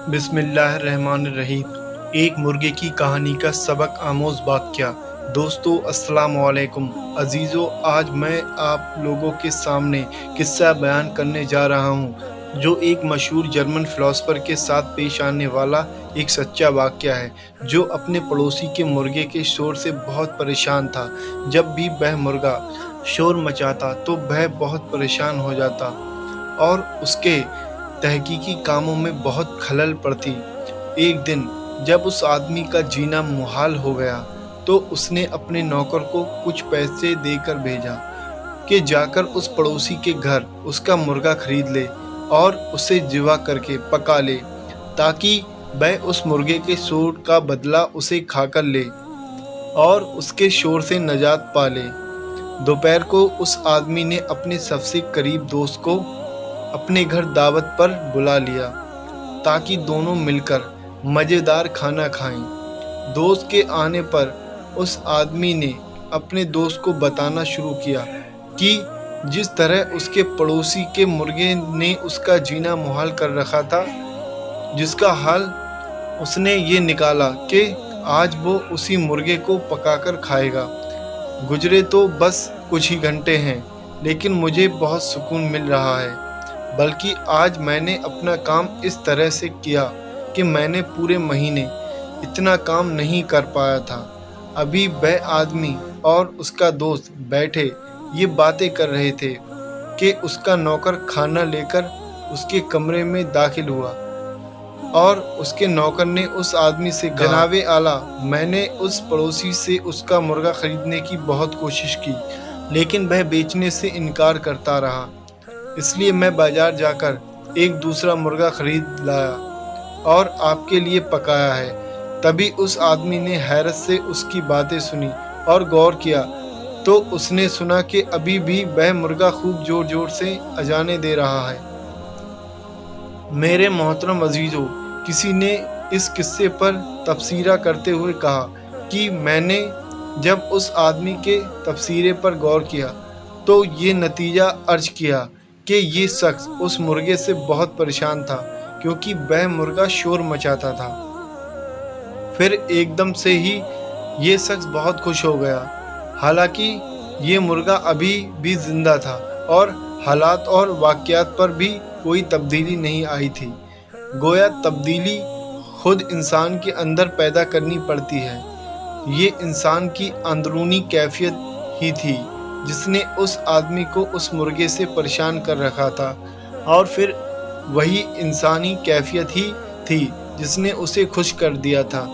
बिस्मिल्लाहिर्रहमानिर्रहीम। एक मुर्गे की कहानी का सबक आमोज वाक़या। दोस्तों अस्सलाम वालेकुम अजीज़ों, आज मैं आप लोगों के सामने किस्सा बयान करने जा रहा हूँ जो एक मशहूर जर्मन फ़िलासफ़र के साथ पेश आने वाला एक सच्चा वाक़या है, जो अपने पड़ोसी के मुर्गे के शोर से बहुत परेशान था। जब भी वह मुर्गा शोर मचाता तो वह बहुत परेशान हो जाता और उसके तहकीकी कामों में बहुत खलल पड़ती। एक दिन जब उस आदमी का जीना मुहाल हो गया तो उसने अपने नौकर को कुछ पैसे देकर भेजा कि जाकर उस पड़ोसी के घर उसका मुर्गा खरीद ले और उसे ज़िबा करके पका ले, ताकि वह उस मुर्गे के शोर का बदला उसे खाकर ले और उसके शोर से निजात पा ले। दोपहर को उस आदमी ने अपने सबसे करीब दोस्त को अपने घर दावत पर बुला लिया ताकि दोनों मिलकर मज़ेदार खाना खाएं। दोस्त के आने पर उस आदमी ने अपने दोस्त को बताना शुरू किया कि जिस तरह उसके पड़ोसी के मुर्गे ने उसका जीना मुहाल कर रखा था, जिसका हाल उसने ये निकाला कि आज वो उसी मुर्गे को पकाकर खाएगा। गुजरे तो बस कुछ ही घंटे हैं, लेकिन मुझे बहुत सुकून मिल रहा है। बल्कि आज मैंने अपना काम इस तरह से किया कि मैंने पूरे महीने इतना काम नहीं कर पाया था। अभी वह आदमी और उसका दोस्त बैठे ये बातें कर रहे थे कि उसका नौकर खाना लेकर उसके कमरे में दाखिल हुआ और उसके नौकर ने उस आदमी से कहा, जनाबे आला, मैंने उस पड़ोसी से उसका मुर्गा ख़रीदने की बहुत कोशिश की, लेकिन वह बेचने से इनकार करता रहा। इसलिए मैं बाज़ार जाकर एक दूसरा मुर्गा ख़रीद लाया और आपके लिए पकाया है। तभी उस आदमी ने हैरत से उसकी बातें सुनी और गौर किया तो उसने सुना कि अभी भी वह मुर्गा खूब ज़ोर ज़ोर से अजाने दे रहा है। मेरे मोहतरम अजीज़ों, किसी ने इस किस्से पर तबसरा करते हुए कहा कि मैंने जब उस आदमी के तबसरे पर गौर किया तो ये नतीजा अर्ज किया कि ये शख्स उस मुर्गे से बहुत परेशान था, क्योंकि वह मुर्गा शोर मचाता था। फिर एकदम से ही ये शख्स बहुत खुश हो गया। हालांकि ये मुर्गा अभी भी ज़िंदा था और हालात और वाक़यात पर भी कोई तब्दीली नहीं आई थी। गोया तब्दीली खुद इंसान के अंदर पैदा करनी पड़ती है। ये इंसान की अंदरूनी कैफियत ही थी जिसने उस आदमी को उस मुर्गे से परेशान कर रखा था, और फिर वही इंसानी कैफियत ही थी जिसने उसे खुश कर दिया था।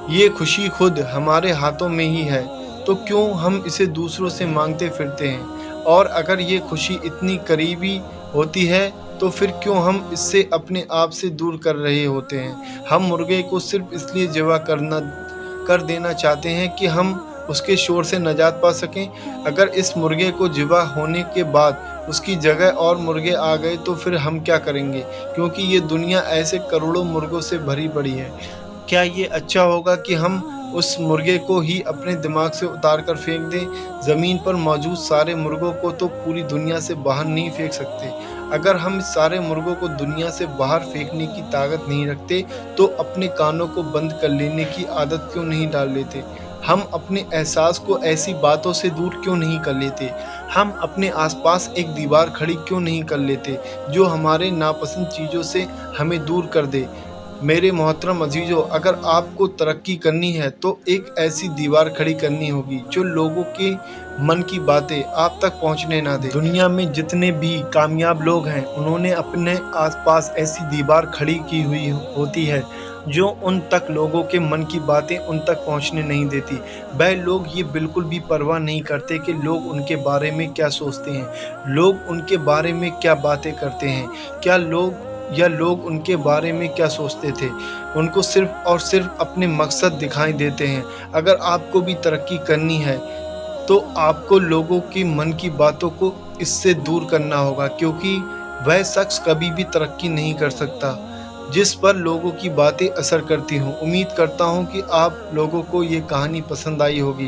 ये खुशी खुद हमारे हाथों में ही है, तो क्यों हम इसे दूसरों से मांगते फिरते हैं? और अगर ये खुशी इतनी करीबी होती है तो फिर क्यों हम इससे अपने आप से दूर कर रहे होते हैं? हम मुर्गे को सिर्फ इसलिए ज़िबा कर देना चाहते हैं कि हम उसके शोर से निजात पा सकें। अगर इस मुर्गे को ज़िबा होने के बाद उसकी जगह और मुर्गे आ गए तो फिर हम क्या करेंगे? क्योंकि ये दुनिया ऐसे करोड़ों मुर्गों से भरी पड़ी है। क्या ये अच्छा होगा कि हम उस मुर्गे को ही अपने दिमाग से उतार कर फेंक दें? ज़मीन पर मौजूद सारे मुर्गों को तो पूरी दुनिया से बाहर नहीं फेंक सकते। अगर हम इस सारे मुर्गों को दुनिया से बाहर फेंकने की ताकत नहीं रखते तो अपने कानों को बंद कर लेने की आदत क्यों नहीं डाल लेते? हम अपने एहसास को ऐसी बातों से दूर क्यों नहीं कर लेते? हम अपने आसपास एक दीवार खड़ी क्यों नहीं कर लेते जो हमारे नापसंद चीज़ों से हमें दूर कर दे? मेरे मोहतरम अजीज़ों, अगर आपको तरक्की करनी है तो एक ऐसी दीवार खड़ी करनी होगी जो लोगों के मन की बातें आप तक पहुंचने ना दे। दुनिया में जितने भी कामयाब लोग हैं उन्होंने अपने आसपास ऐसी दीवार खड़ी की हुई होती है जो उन तक लोगों के मन की बातें उन तक पहुंचने नहीं देती। वह लोग ये बिल्कुल भी परवाह नहीं करते कि लोग उनके बारे में क्या सोचते हैं, लोग उनके बारे में क्या बातें करते हैं, क्या लोग उनके बारे में क्या सोचते थे। उनको सिर्फ़ और सिर्फ अपने मकसद दिखाई देते हैं। अगर आपको भी तरक्की करनी है तो आपको लोगों के मन की बातों को इससे दूर करना होगा, क्योंकि वह शख्स कभी भी तरक्की नहीं कर सकता जिस पर लोगों की बातें असर करती हों। उम्मीद करता हूं कि आप लोगों को ये कहानी पसंद आई होगी।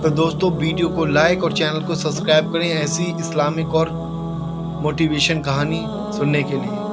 तो दोस्तों, वीडियो को लाइक और चैनल को सब्सक्राइब करें ऐसी इस्लामिक और मोटिवेशन कहानी सुनने के लिए।